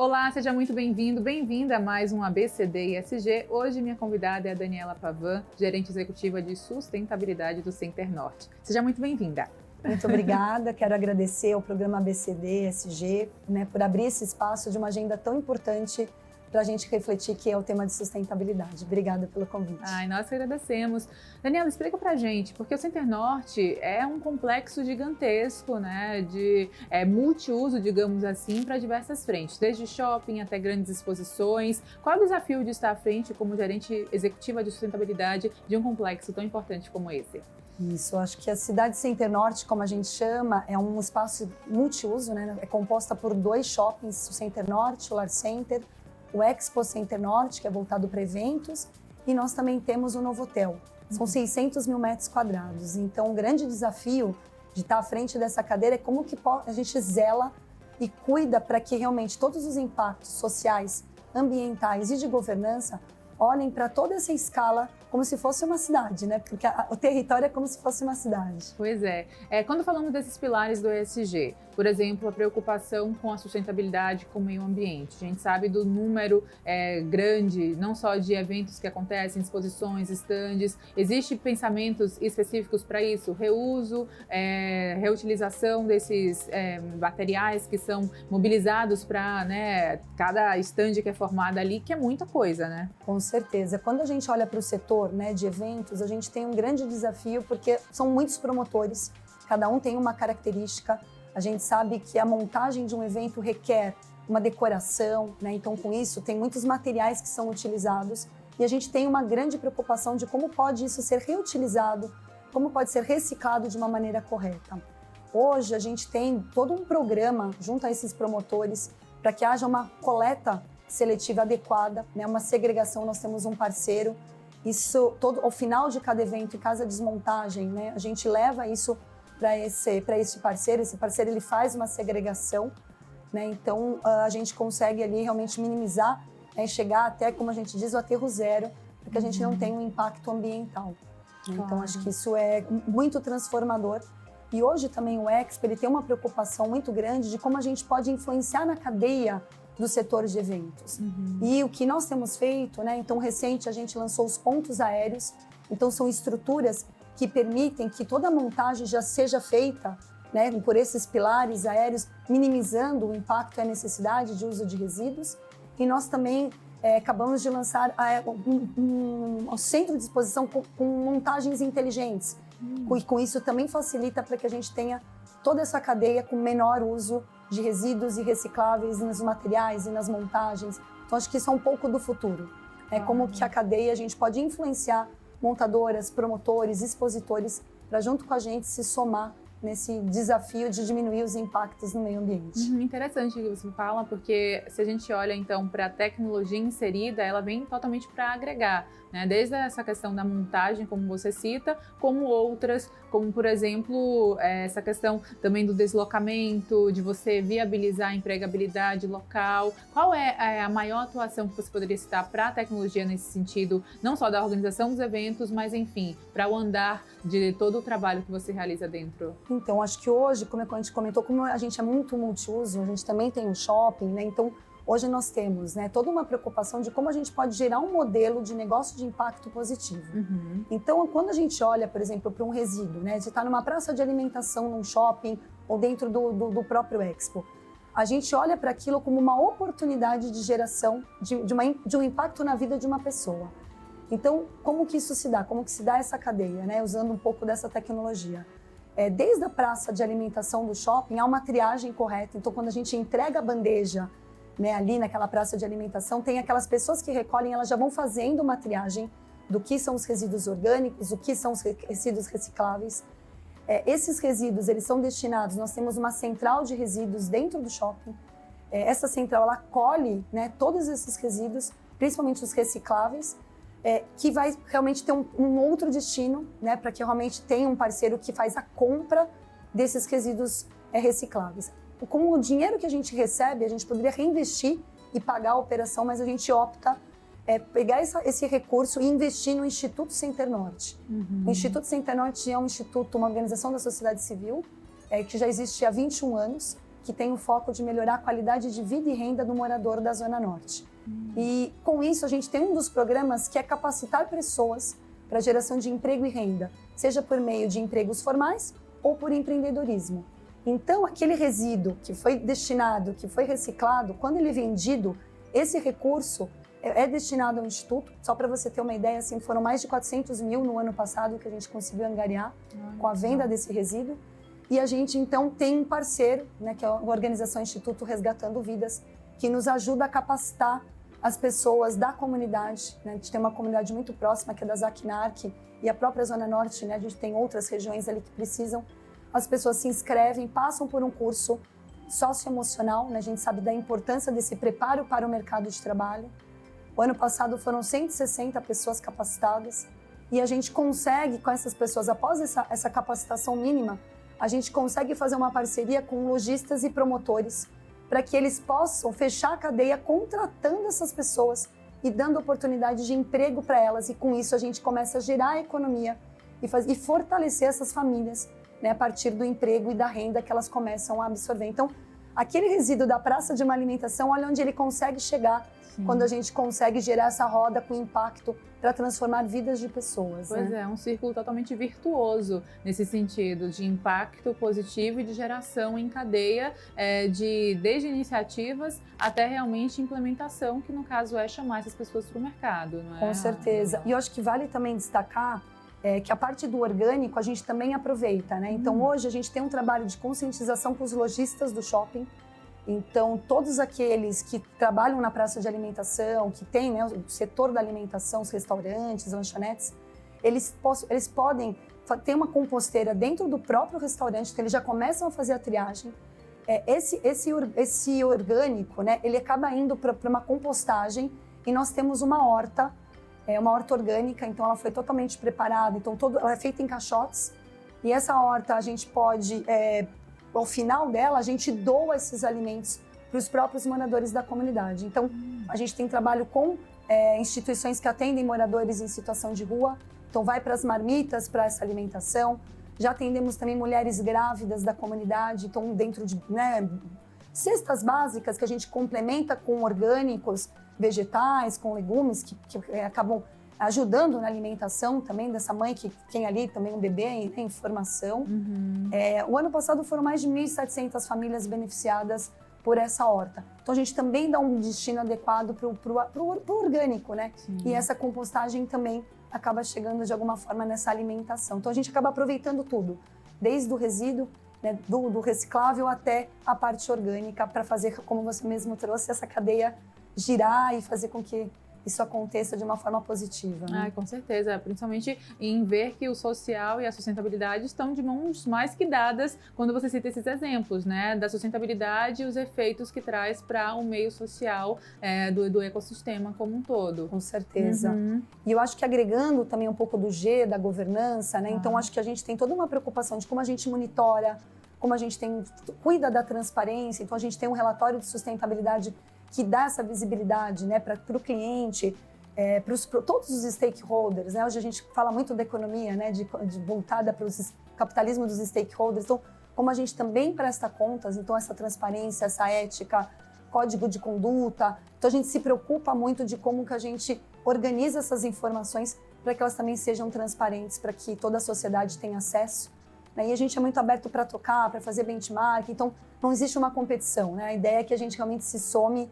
Olá, seja muito bem-vindo, bem-vinda a mais um ABCD ESG. Hoje minha convidada é a Daniela Pavan, gerente executiva de sustentabilidade do Center Norte. Seja muito bem-vinda. Muito obrigada, quero agradecer ao programa ABCD ESG, por abrir esse espaço de uma agenda tão importante para a gente refletir, que é o tema de sustentabilidade. Obrigada pelo convite. Nós que agradecemos. Daniela, explica pra gente, porque o Center Norte é um complexo gigantesco, né, de multiuso, digamos assim, para diversas frentes, desde shopping até grandes exposições. Qual é o desafio de estar à frente como gerente executiva de sustentabilidade de um complexo tão importante como esse? Isso, acho que a cidade Center Norte, como a gente chama, é um espaço multiuso, né? É composta por 2 shoppings, o Center Norte, o Lar Center, o Expo Center Norte, que é voltado para eventos, e nós também temos o Novotel. São 600 mil metros quadrados. Então, o grande desafio de estar à frente dessa cadeira é como que a gente zela e cuida para que realmente todos os impactos sociais, ambientais e de governança olhem para toda essa escala como se fosse uma cidade, né? Porque o território é como se fosse uma cidade. Pois é. Quando falamos desses pilares do ESG, por exemplo, a preocupação com a sustentabilidade com o meio ambiente, a gente sabe do número grande, não só de eventos que acontecem, exposições, estandes, existem pensamentos específicos para isso? Reuso, reutilização desses materiais que são mobilizados para, né, cada estande que é formado ali, que é muita coisa, né? Com certeza. Quando a gente olha para o setor, né, de eventos, a gente tem um grande desafio porque são muitos promotores, cada um tem uma característica. A gente sabe que a montagem de um evento requer uma decoração, né? Então, com isso, tem muitos materiais que são utilizados e a gente tem uma grande preocupação de como pode isso ser reutilizado, como pode ser reciclado de uma maneira correta. Hoje, a gente tem todo um programa junto a esses promotores para que haja uma coleta seletiva adequada, né? Uma segregação. Nós temos um parceiro. Isso, ao final de cada evento, em casa de desmontagem, né? A gente leva isso para esse parceiro. Esse parceiro ele faz uma segregação, né? Então a gente consegue ali realmente minimizar, né? Chegar até, como a gente diz, o aterro zero, para que a gente não tenha um impacto ambiental. Né? Então acho que isso é muito transformador. E hoje também o Expo ele tem uma preocupação muito grande de como a gente pode influenciar na cadeia do setor de eventos. E o que nós temos feito, né? Então, recente a gente lançou os pontos aéreos. Então, são estruturas que permitem que toda a montagem já seja feita, né, por esses pilares aéreos, minimizando o impacto e a necessidade de uso de resíduos. E nós também acabamos de lançar um centro de exposição com montagens inteligentes. E com isso também facilita para que a gente tenha toda essa cadeia com menor uso de resíduos e recicláveis nos materiais e nas montagens. Então, acho que isso é um pouco do futuro. Como que a cadeia, a gente pode influenciar montadoras, promotores, expositores, para junto com a gente se somar nesse desafio de diminuir os impactos no meio ambiente. Interessante o que você fala, porque se a gente olha então para a tecnologia inserida, ela vem totalmente para agregar, né? Desde essa questão da montagem, como você cita, como outras, como por exemplo, essa questão também do deslocamento, de você viabilizar a empregabilidade local. Qual é a maior atuação que você poderia citar para a tecnologia nesse sentido, não só da organização dos eventos, mas enfim, para o andar de todo o trabalho que você realiza dentro? Então, acho que hoje, como a gente comentou, como a gente é muito multiuso, a gente também tem um shopping, né? Então, hoje nós temos, né, toda uma preocupação de como a gente pode gerar um modelo de negócio de impacto positivo. Então, quando a gente olha, por exemplo, para um resíduo, né, de estar numa praça de alimentação, num shopping ou dentro do próprio Expo, a gente olha para aquilo como uma oportunidade de geração de um impacto na vida de uma pessoa. Então, como que isso se dá? Como que se dá essa cadeia, né, usando um pouco dessa tecnologia? Desde a praça de alimentação do shopping, há uma triagem correta. Então, quando a gente entrega a bandeja, né, ali naquela praça de alimentação, tem aquelas pessoas que recolhem, elas já vão fazendo uma triagem do que são os resíduos orgânicos, o que são os resíduos recicláveis. Esses resíduos, eles são destinados, nós temos uma central de resíduos dentro do shopping. Essa central, ela colhe, né, todos esses resíduos, principalmente os recicláveis, que vai realmente ter um outro destino, né, para que realmente tenha um parceiro que faz a compra desses resíduos recicláveis. Com o dinheiro que a gente recebe, a gente poderia reinvestir e pagar a operação, mas a gente opta pegar esse recurso e investir no Instituto Center Norte. O Instituto Center Norte é um instituto, uma organização da sociedade civil, que já existe há 21 anos, que tem o foco de melhorar a qualidade de vida e renda do morador da Zona Norte. E com isso a gente tem um dos programas que é capacitar pessoas para geração de emprego e renda, seja por meio de empregos formais ou por empreendedorismo. Então, aquele resíduo que foi destinado, que foi reciclado, quando ele é vendido, esse recurso é destinado ao Instituto. Só para você ter uma ideia, assim, foram mais de 400 mil no ano passado que a gente conseguiu angariar com a venda desse resíduo. E a gente, então, tem um parceiro, né, que é a organização Instituto Resgatando Vidas, que nos ajuda a capacitar as pessoas da comunidade. Né? A gente tem uma comunidade muito próxima, que é da Zacnarc, e a própria Zona Norte, né? A gente tem outras regiões ali que precisam. As pessoas se inscrevem, passam por um curso socioemocional, né? A gente sabe da importância desse preparo para o mercado de trabalho. O ano passado foram 160 pessoas capacitadas e a gente consegue, com essas pessoas, após essa capacitação mínima, a gente consegue fazer uma parceria com lojistas e promotores para que eles possam fechar a cadeia contratando essas pessoas e dando oportunidade de emprego para elas. E com isso a gente começa a gerar a economia e fortalecer essas famílias, né, a partir do emprego e da renda que elas começam a absorver. Então, aquele resíduo da praça de uma alimentação, olha onde ele consegue chegar. Sim. Quando a gente consegue gerar essa roda com impacto para transformar vidas de pessoas. Pois né? é um círculo totalmente virtuoso nesse sentido, de impacto positivo e de geração em cadeia, desde iniciativas até realmente implementação, que no caso é chamar essas pessoas para o mercado. Não é? Com certeza. E eu acho que vale também destacar que a parte do orgânico a gente também aproveita, né? Então hoje a gente tem um trabalho de conscientização com os lojistas do shopping. Então, todos aqueles que trabalham na praça de alimentação, que tem, né, o setor da alimentação, os restaurantes, lanchonetes, eles podem ter uma composteira dentro do próprio restaurante, então eles já começam a fazer a triagem. Esse orgânico, né, ele acaba indo para uma compostagem e nós temos uma horta orgânica, então ela foi totalmente preparada, então ela é feita em caixotes e essa horta a gente pode... ao final dela, a gente doa esses alimentos para os próprios moradores da comunidade. Então, a gente tem trabalho com instituições que atendem moradores em situação de rua. Então, vai para as marmitas, para essa alimentação. Já atendemos também mulheres grávidas da comunidade. Então, dentro de cestas básicas que a gente complementa com orgânicos, vegetais, com legumes, que acabam ajudando na alimentação também dessa mãe que tem ali também um bebê em formação. O ano passado foram mais de 1.700 famílias beneficiadas por essa horta. Então a gente também dá um destino adequado para o orgânico, né? Sim. E essa compostagem também acaba chegando de alguma forma nessa alimentação. Então a gente acaba aproveitando tudo, desde o resíduo, né, do reciclável até a parte orgânica, para fazer, como você mesmo trouxe, essa cadeia girar e fazer com que isso aconteça de uma forma positiva. Né? Com certeza, principalmente em ver que o social e a sustentabilidade estão de mãos mais que dadas quando você cita esses exemplos, né? Da sustentabilidade e os efeitos que traz para o meio social do ecossistema como um todo. Com certeza. E eu acho que agregando também um pouco do G, da governança, né? Então acho que a gente tem toda uma preocupação de como a gente monitora, como a gente cuida da transparência, então a gente tem um relatório de sustentabilidade que dá essa visibilidade, né, para o cliente, para todos os stakeholders. Né? Hoje a gente fala muito da economia, né, voltada para o capitalismo dos stakeholders. Então, como a gente também presta contas, então essa transparência, essa ética, código de conduta. Então a gente se preocupa muito de como que a gente organiza essas informações para que elas também sejam transparentes, para que toda a sociedade tenha acesso. Né? E a gente é muito aberto para tocar, para fazer benchmark. Então não existe uma competição. Né? A ideia é que a gente realmente se some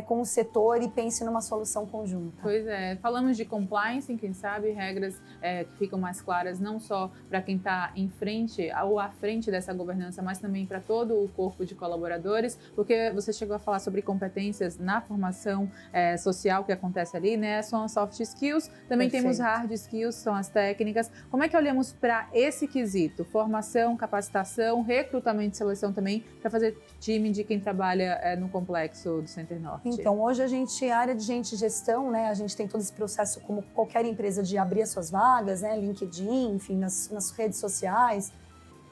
com o setor e pense numa solução conjunta. Pois é, falamos de compliance, quem sabe, regras que ficam mais claras não só para quem está em frente ou à frente dessa governança, mas também para todo o corpo de colaboradores, porque você chegou a falar sobre competências na formação social que acontece ali, né? São as soft skills, também Perfeito. Temos hard skills, são as técnicas. Como é que olhamos para esse quesito? Formação, capacitação, recrutamento e seleção também, para fazer time de quem trabalha no complexo do Center Norte? Então, hoje a área de gente gestão, né, a gente tem todo esse processo como qualquer empresa de abrir as suas vagas, né, LinkedIn, enfim, nas redes sociais.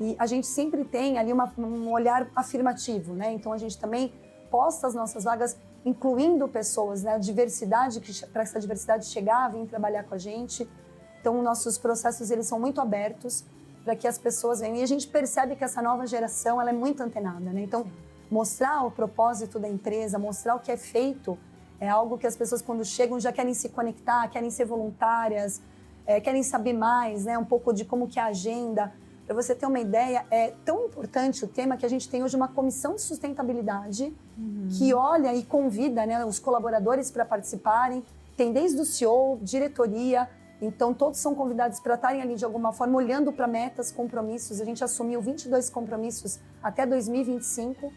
E a gente sempre tem ali um olhar afirmativo, né? Então, a gente também posta as nossas vagas incluindo pessoas, né, diversidade, para essa diversidade chegar, vir trabalhar com a gente. Então, nossos processos, eles são muito abertos para que as pessoas venham. E a gente percebe que essa nova geração, ela é muito antenada, né? Então, mostrar o propósito da empresa, mostrar o que é feito, é algo que as pessoas quando chegam já querem se conectar, querem ser voluntárias, querem saber mais, né, um pouco de como que é a agenda. Para você ter uma ideia, é tão importante o tema que a gente tem hoje uma comissão de sustentabilidade que olha e convida, né, os colaboradores para participarem. Tem desde o CEO, diretoria, então todos são convidados para estarem ali de alguma forma olhando para metas, compromissos. A gente assumiu 22 compromissos até 2025,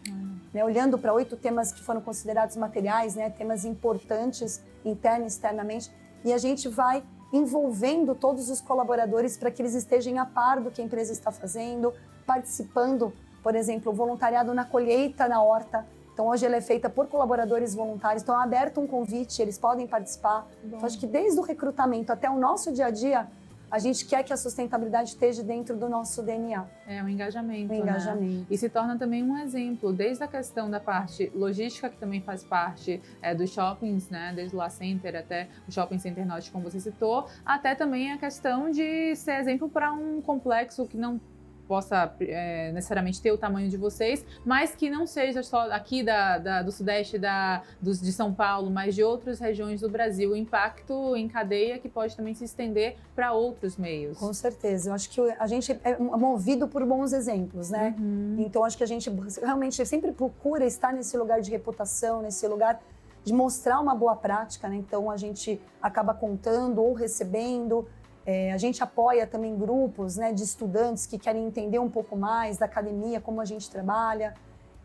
né, olhando para 8 temas que foram considerados materiais, né, temas importantes interna e externamente, e a gente vai envolvendo todos os colaboradores para que eles estejam a par do que a empresa está fazendo, participando, por exemplo, o voluntariado na colheita na horta. Então, hoje ela é feita por colaboradores voluntários. Então, é aberto um convite, eles podem participar. Então, acho que desde o recrutamento até o nosso dia a dia, a gente quer que a sustentabilidade esteja dentro do nosso DNA. É um engajamento, Um engajamento. né? E se torna também um exemplo, desde a questão da parte logística, que também faz parte dos shoppings, né? Desde o La Center até o Shopping Center Norte, como você citou, até também a questão de ser exemplo para um complexo que não possa necessariamente ter o tamanho de vocês, mas que não seja só aqui do Sudeste de São Paulo, mas de outras regiões do Brasil. O impacto em cadeia que pode também se estender para outros meios. Com certeza. Eu acho que a gente é movido por bons exemplos, né? Então, acho que a gente realmente sempre procura estar nesse lugar de reputação, nesse lugar de mostrar uma boa prática, né? Então, a gente acaba contando ou recebendo. A gente apoia também grupos, né, de estudantes que querem entender um pouco mais da academia, como a gente trabalha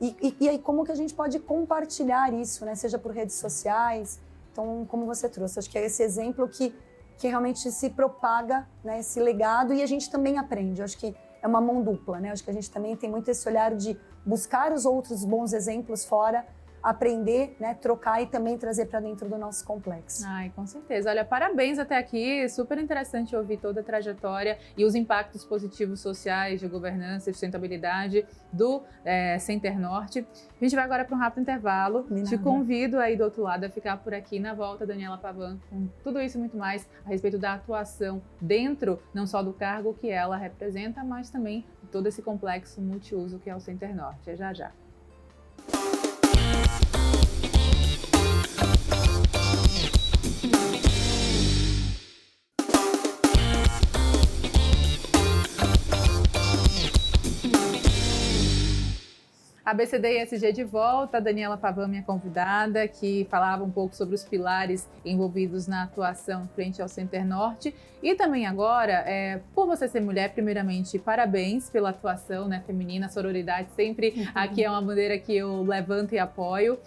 e aí como que a gente pode compartilhar isso, né, seja por redes sociais. Então, como você trouxe, acho que é esse exemplo que realmente se propaga, né, esse legado e a gente também aprende. Eu acho que é uma mão dupla, né? Acho que a gente também tem muito esse olhar de buscar os outros bons exemplos fora, aprender, né, trocar e também trazer para dentro do nosso complexo. Ai, com certeza. Olha, parabéns até aqui. Super interessante ouvir toda a trajetória e os impactos positivos sociais de governança e sustentabilidade do Center Norte. A gente vai agora para um rápido intervalo. Te convido aí do outro lado a ficar por aqui. Na volta, Daniela Pavan, com tudo isso e muito mais a respeito da atuação dentro, não só do cargo que ela representa, mas também todo esse complexo multiuso que é o Center Norte. É já já. ABCD e ESG de volta, a Daniela Pavan, minha convidada, que falava um pouco sobre os pilares envolvidos na atuação frente ao Center Norte. E também agora, por você ser mulher, primeiramente, parabéns pela atuação, né, feminina, sororidade, sempre aqui é uma bandeira que eu levanto e apoio.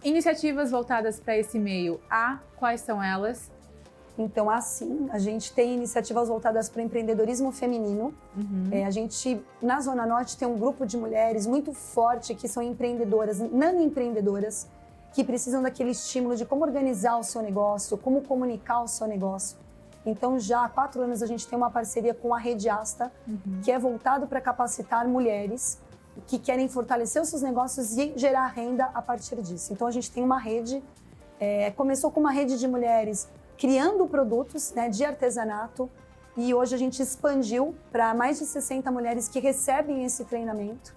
Iniciativas voltadas para esse meio, quais são elas? Então, assim, a gente tem iniciativas voltadas para o empreendedorismo feminino. A gente, na Zona Norte, tem um grupo de mulheres muito forte que são empreendedoras, nanoempreendedoras, que precisam daquele estímulo de como organizar o seu negócio, como comunicar o seu negócio. Então, já há 4 anos, a gente tem uma parceria com a Rede Asta, que é voltado para capacitar mulheres que querem fortalecer os seus negócios e gerar renda a partir disso. Então, a gente tem uma rede, começou com uma rede de mulheres criando produtos, né, de artesanato, e hoje a gente expandiu para mais de 60 mulheres que recebem esse treinamento.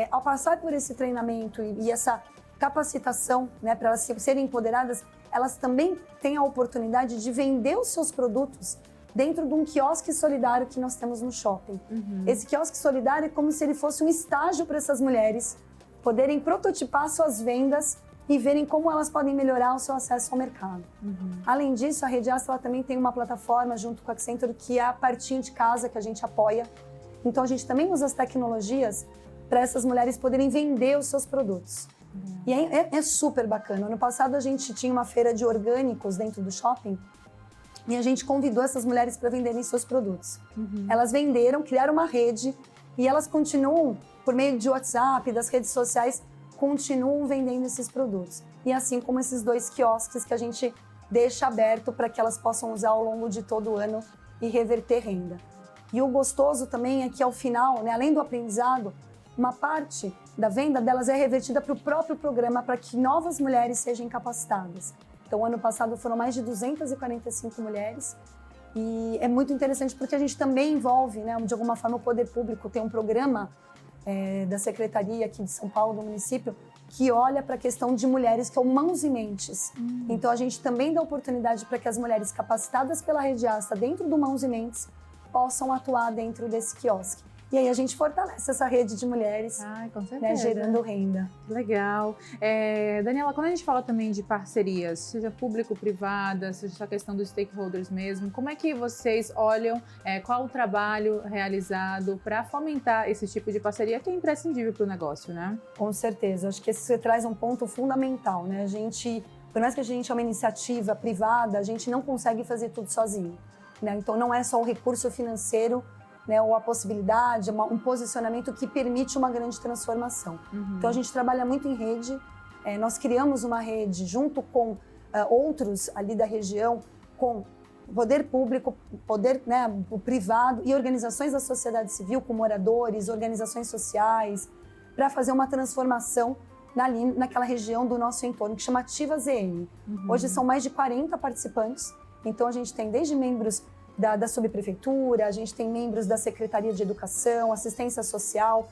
Ao passar por esse treinamento e essa capacitação, né, para elas serem empoderadas, elas também têm a oportunidade de vender os seus produtos dentro de um quiosque solidário que nós temos no shopping. Esse quiosque solidário é como se ele fosse um estágio para essas mulheres poderem prototipar suas vendas e verem como elas podem melhorar o seu acesso ao mercado. Além disso, a Rede Asta também tem uma plataforma junto com a Accenture que é a Partinho de Casa, que a gente apoia. Então, a gente também usa as tecnologias para essas mulheres poderem vender os seus produtos. E é super bacana. Ano passado, a gente tinha uma feira de orgânicos dentro do shopping e a gente convidou essas mulheres para venderem seus produtos. Elas venderam, criaram uma rede e elas continuam, por meio de WhatsApp, das redes sociais, continuam vendendo esses produtos. E assim como esses 2 quiosques que a gente deixa aberto para que elas possam usar ao longo de todo o ano e reverter renda. E o gostoso também é que ao final, né, além do aprendizado, uma parte da venda delas é revertida para o próprio programa para que novas mulheres sejam capacitadas. Então, ano passado foram mais de 245 mulheres e é muito interessante porque a gente também envolve, né, de alguma forma, o poder público. Tem um programa da Secretaria aqui de São Paulo, do município, que olha para a questão de mulheres, que é o Mãos e Mentes. Então, a gente também dá oportunidade para que as mulheres capacitadas pela Rede Asta, dentro do Mãos e Mentes, possam atuar dentro desse quiosque. E aí a gente fortalece essa rede de mulheres, com certeza, né, gerando renda. Legal. Daniela, quando a gente fala também de parcerias, seja público-privada, seja essa questão dos stakeholders mesmo, como é que vocês olham, qual o trabalho realizado para fomentar esse tipo de parceria que é imprescindível para o negócio, né? Com certeza. Acho que você traz um ponto fundamental, né? Por mais que a gente é uma iniciativa privada, a gente não consegue fazer tudo sozinho, né? Então, não é só o recurso financeiro, né, ou a possibilidade, um posicionamento que permite uma grande transformação. Então, a gente trabalha muito em rede. Nós criamos uma rede junto com outros ali da região, com poder público, poder, né, o privado e organizações da sociedade civil, com moradores, organizações sociais, para fazer uma transformação naquela região do nosso entorno, que chama Ativa ZN. Hoje são mais de 40 participantes, então a gente tem desde membros da subprefeitura, a gente tem membros da Secretaria de Educação, Assistência Social,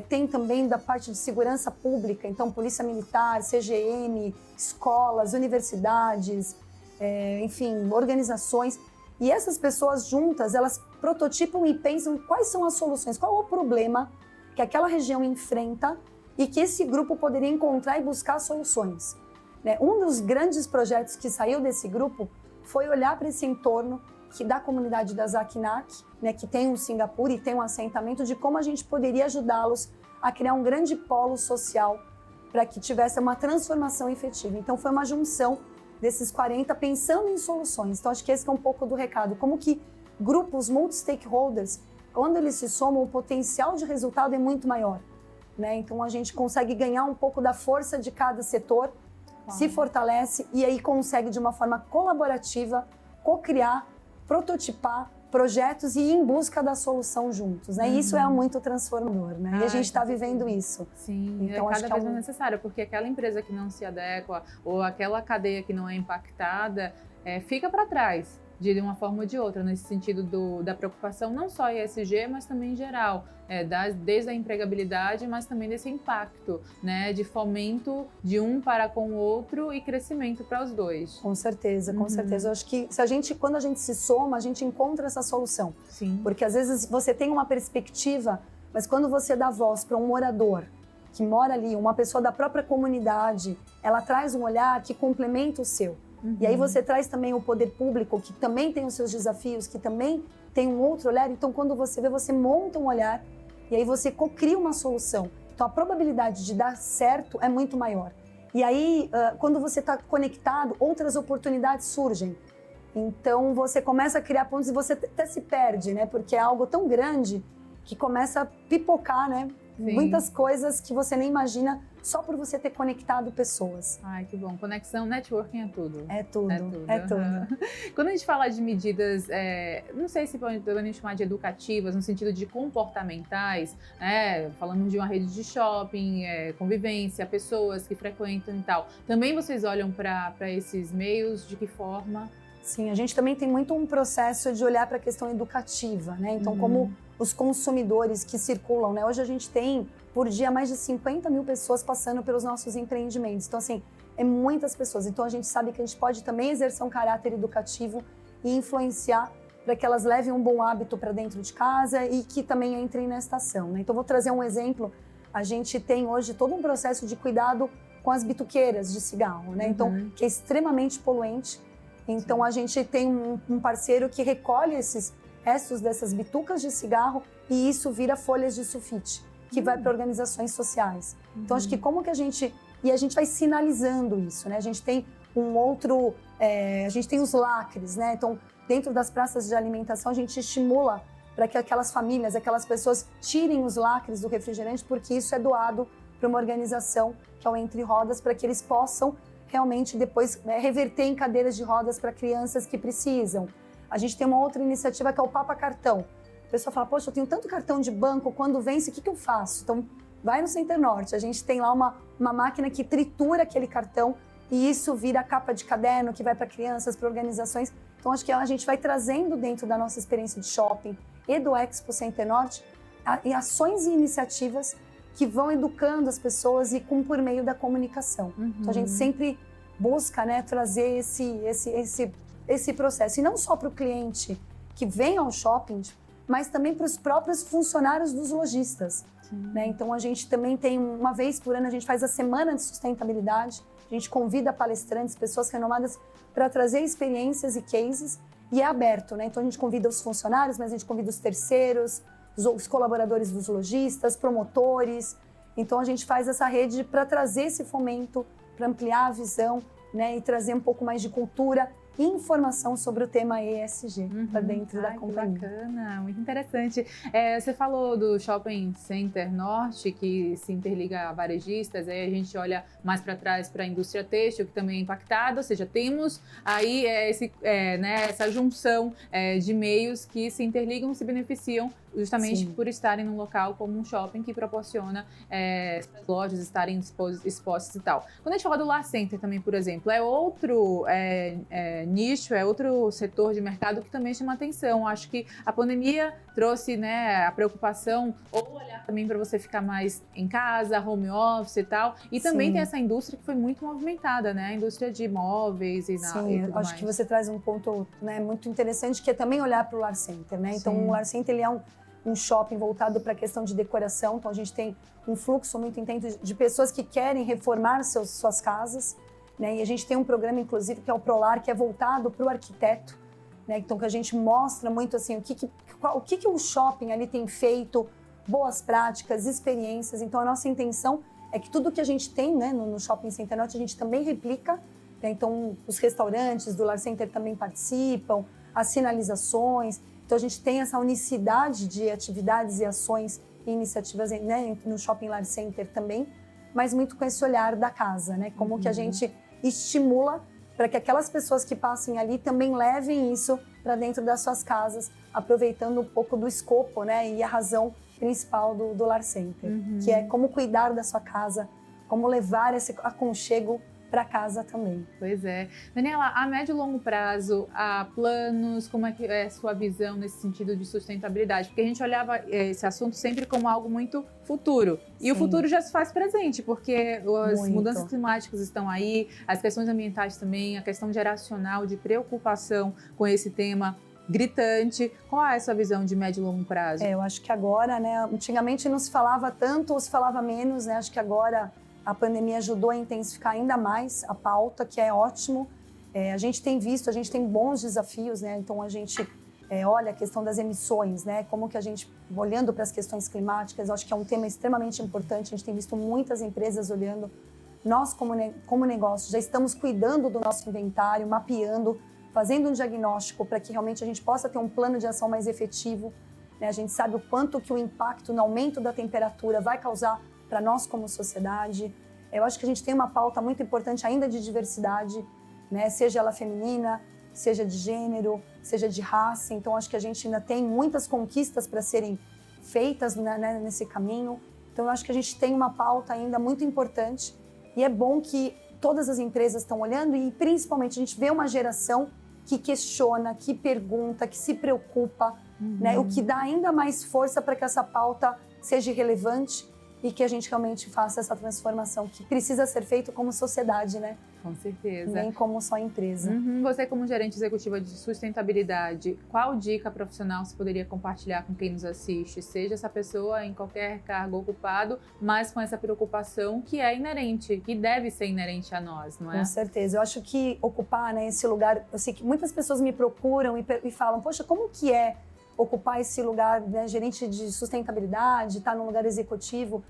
tem também da parte de segurança pública, então Polícia Militar, CGM, escolas, universidades, enfim, organizações. E essas pessoas juntas, elas prototipam e pensam quais são as soluções, qual é o problema que aquela região enfrenta e que esse grupo poderia encontrar e buscar soluções. Um dos grandes projetos que saiu desse grupo foi olhar para esse entorno da comunidade da Zakinak, né, que tem um Singapura e tem um assentamento, de como a gente poderia ajudá-los a criar um grande polo social para que tivesse uma transformação efetiva. Então, foi uma junção desses 40 pensando em soluções. Então, acho que esse é um pouco do recado. Como que grupos multi-stakeholders, quando eles se somam, o potencial de resultado é muito maior, né? Então, a gente consegue ganhar um pouco da força de cada setor, se fortalece e aí consegue, de uma forma colaborativa, co-criar, prototipar projetos e ir em busca da solução juntos, né? Isso é muito transformador, né? E a gente está vivendo isso. Sim, então, cada vez mais necessário, porque aquela empresa que não se adequa ou aquela cadeia que não é impactada fica para trás, de uma forma ou de outra, nesse sentido da preocupação não só ESG, mas também em geral, desde a empregabilidade, mas também desse impacto, né, de fomento de um para com o outro e crescimento para os dois. Com certeza, com certeza. Eu acho que quando a gente se soma, a gente encontra essa solução. Sim. Porque às vezes você tem uma perspectiva, mas quando você dá voz para um morador que mora ali, uma pessoa da própria comunidade, ela traz um olhar que complementa o seu. E aí você traz também o poder público, que também tem os seus desafios, que também tem um outro olhar. Então, quando você vê, você monta um olhar e aí você cria uma solução. Então, a probabilidade de dar certo é muito maior. E aí, quando você está conectado, outras oportunidades surgem. Então, você começa a criar pontos e você até se perde, né? Porque é algo tão grande que começa a pipocar, né? Sim. Muitas coisas que você nem imagina só por você ter conectado pessoas. Ai, que bom. Conexão, networking é tudo. É tudo, é tudo. Quando a gente fala de medidas, não sei se podemos chamar de educativas, no sentido de comportamentais, falamos de uma rede de shopping, convivência, pessoas que frequentam e tal. Também vocês olham para esses meios, de que forma? Sim, a gente também tem muito um processo de olhar para a questão educativa, né? Então, como os consumidores que circulam, né? Hoje a gente tem, por dia, mais de 50 mil pessoas passando pelos nossos empreendimentos. Então, assim, é muitas pessoas. Então, a gente sabe que a gente pode também exercer um caráter educativo e influenciar para que elas levem um bom hábito para dentro de casa e que também entrem na estação, né? Então, vou trazer um exemplo. A gente tem hoje todo um processo de cuidado com as bituqueiras de cigarro, né? Então, que é extremamente poluente. Então, a gente tem um parceiro que recolhe esses restos dessas bitucas de cigarro e isso vira folhas de sulfite, que vai para organizações sociais. Então, acho que como que a gente... E a gente vai sinalizando isso, né? A gente tem a gente tem os lacres, né? Então, dentro das praças de alimentação, a gente estimula para que aquelas famílias, aquelas pessoas tirem os lacres do refrigerante, porque isso é doado para uma organização, que é o Entre Rodas, para que eles possam realmente depois reverter em cadeiras de rodas para crianças que precisam. A gente tem uma outra iniciativa que é o Papa Cartão. A pessoa fala, poxa, eu tenho tanto cartão de banco, quando vence, o que eu faço? Então, vai no Center Norte, a gente tem lá uma máquina que tritura aquele cartão e isso vira capa de caderno que vai para crianças, para organizações. Então, acho que a gente vai trazendo dentro da nossa experiência de shopping e do Expo Center Norte e ações e iniciativas que vão educando as pessoas e por meio da comunicação. Então a gente sempre busca, né, trazer esse processo, e não só para o cliente que vem ao shopping, mas também para os próprios funcionários dos lojistas. Né? Então a gente também tem, uma vez por ano, a gente faz a Semana de Sustentabilidade, a gente convida palestrantes, pessoas renomadas para trazer experiências e cases, e é aberto, né? Então a gente convida os funcionários, mas a gente convida os terceiros, os colaboradores dos lojistas, promotores. Então a gente faz essa rede para trazer esse fomento, para ampliar a visão, né? E trazer um pouco mais de cultura e informação sobre o tema ESG para dentro da companhia. Que bacana, muito interessante. Você falou do Shopping Center Norte, que se interliga a varejistas, aí a gente olha mais para trás para a indústria têxtil, que também é impactada, ou seja, temos aí essa junção de meios que se interligam e se beneficiam justamente por estarem num local como um shopping que proporciona as lojas estarem expostas e tal. Quando a gente fala do Lar Center também, por exemplo, é outro nicho, é outro setor de mercado que também chama atenção. Acho que a pandemia trouxe, né, a preocupação ou olhar também para você ficar mais em casa, home office e tal. E também tem essa indústria que foi muito movimentada, né? A indústria de imóveis e tudo mais. Acho que você traz um ponto, né, muito interessante, que é também olhar para o Lar Center, né? Então, o Lar Center, ele é um shopping voltado para a questão de decoração. Então, a gente tem um fluxo muito intenso de pessoas que querem reformar suas casas, né? E a gente tem um programa, inclusive, que é o Prolar, que é voltado para o arquiteto, né? Então, que a gente mostra muito assim, o que o shopping ali tem feito, boas práticas, experiências. Então, a nossa intenção é que tudo que a gente tem, né, no Shopping Center Norte, a gente também replica, né? Então, os restaurantes do Lar Center também participam, as sinalizações. Então, a gente tem essa unicidade de atividades e ações e iniciativas, né, no Shopping Lar Center também, mas muito com esse olhar da casa, né? Como que a gente estimula para que aquelas pessoas que passem ali também levem isso para dentro das suas casas, aproveitando um pouco do escopo, né, e a razão principal do Lar Center, que é como cuidar da sua casa, como levar esse aconchego para casa também. Pois é. Daniela, a médio e longo prazo, há planos, como é que é a sua visão nesse sentido de sustentabilidade? Porque a gente olhava esse assunto sempre como algo muito futuro. E o futuro já se faz presente, porque as mudanças climáticas estão aí, as questões ambientais também, a questão geracional de preocupação com esse tema gritante. Qual é a sua visão de médio e longo prazo? Eu acho que agora, né, antigamente não se falava tanto ou se falava menos, né? Acho que agora a pandemia ajudou a intensificar ainda mais a pauta, que é ótimo. A gente tem visto, a gente tem bons desafios, né? Então a gente olha a questão das emissões, né? Como que a gente, olhando para as questões climáticas, acho que é um tema extremamente importante. A gente tem visto muitas empresas olhando. Nós, como negócio, já estamos cuidando do nosso inventário, mapeando, fazendo um diagnóstico para que realmente a gente possa ter um plano de ação mais efetivo, né? A gente sabe o quanto que o impacto no aumento da temperatura vai causar para nós como sociedade. Eu acho que a gente tem uma pauta muito importante ainda de diversidade, né? Seja ela feminina, seja de gênero, seja de raça. Então, acho que a gente ainda tem muitas conquistas para serem feitas, né, nesse caminho. Então, eu acho que a gente tem uma pauta ainda muito importante e é bom que todas as empresas estão olhando e, principalmente, a gente vê uma geração que questiona, que pergunta, que se preocupa, né? O que dá ainda mais força para que essa pauta seja relevante e que a gente realmente faça essa transformação que precisa ser feita como sociedade, né? Com certeza. Nem como só empresa. Você, como gerente executiva de sustentabilidade, qual dica profissional você poderia compartilhar com quem nos assiste? Seja essa pessoa em qualquer cargo ocupado, mas com essa preocupação que é inerente, que deve ser inerente a nós, não é? Com certeza. Eu acho que ocupar, né, esse lugar... Eu sei que muitas pessoas me procuram e falam, poxa, como que é ocupar esse lugar, né, gerente de sustentabilidade, estar num lugar executivo?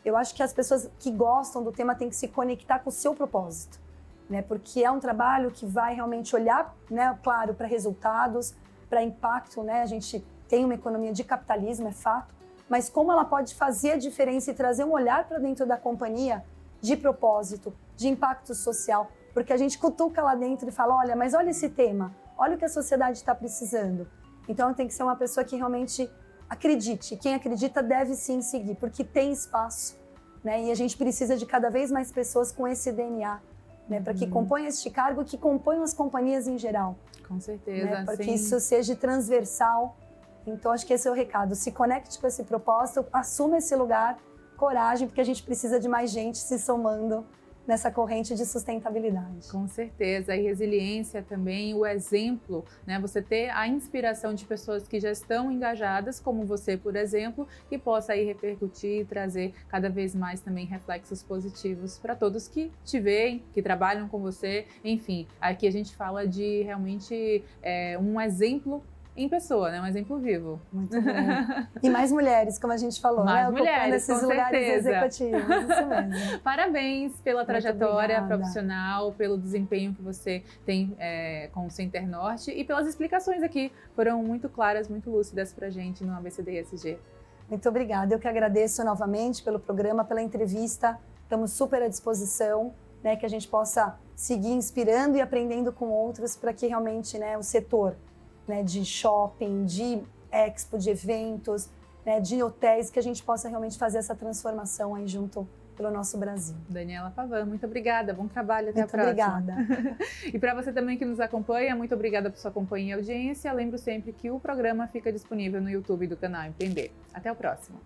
Eu acho que as pessoas que gostam do tema têm que se conectar com o seu propósito, né? Porque é um trabalho que vai realmente olhar, né, claro, para resultados, para impacto, né? A gente tem uma economia de capitalismo, é fato, mas como ela pode fazer a diferença e trazer um olhar para dentro da companhia de propósito, de impacto social, porque a gente cutuca lá dentro e fala, olha, mas olha esse tema, olha o que a sociedade está precisando. Então tem que ser uma pessoa que realmente acredite. Quem acredita deve sim seguir, porque tem espaço, né? E a gente precisa de cada vez mais pessoas com esse DNA, né? Para que componham este cargo, que componham as companhias em geral. Com certeza. Né? Para que isso seja transversal Então, acho que esse é o recado. Se conecte com esse propósito, assuma esse lugar, coragem, porque a gente precisa de mais gente se somando nessa corrente de sustentabilidade. Com certeza, e resiliência também, o exemplo, né? Você ter a inspiração de pessoas que já estão engajadas, como você, por exemplo, que possa aí repercutir e trazer cada vez mais também reflexos positivos para todos que te veem, que trabalham com você. Enfim, aqui a gente fala de realmente um exemplo em pessoa, né? Um exemplo vivo. Muito bom. E mais mulheres, como a gente falou, mais né? mulheres, ocupando esses lugares executivos. Isso mesmo. Parabéns pela trajetória obrigada. Profissional, pelo desempenho que você tem com o Center Norte e pelas explicações aqui. Foram muito claras, muito lúcidas pra gente no ABCD ESG. Muito obrigada. Eu que agradeço novamente pelo programa, pela entrevista. Estamos super à disposição, né? Que a gente possa seguir inspirando e aprendendo com outros para que realmente, né, o setor, né, de shopping, de expo, de eventos, né, de hotéis, que a gente possa realmente fazer essa transformação aí junto pelo nosso Brasil. Daniela Pavan, muito obrigada, bom trabalho, até muito a próxima. Obrigada. E para você também que nos acompanha, muito obrigada por sua companhia e audiência. Lembro sempre que o programa fica disponível no YouTube do canal Empreender. Até o próximo.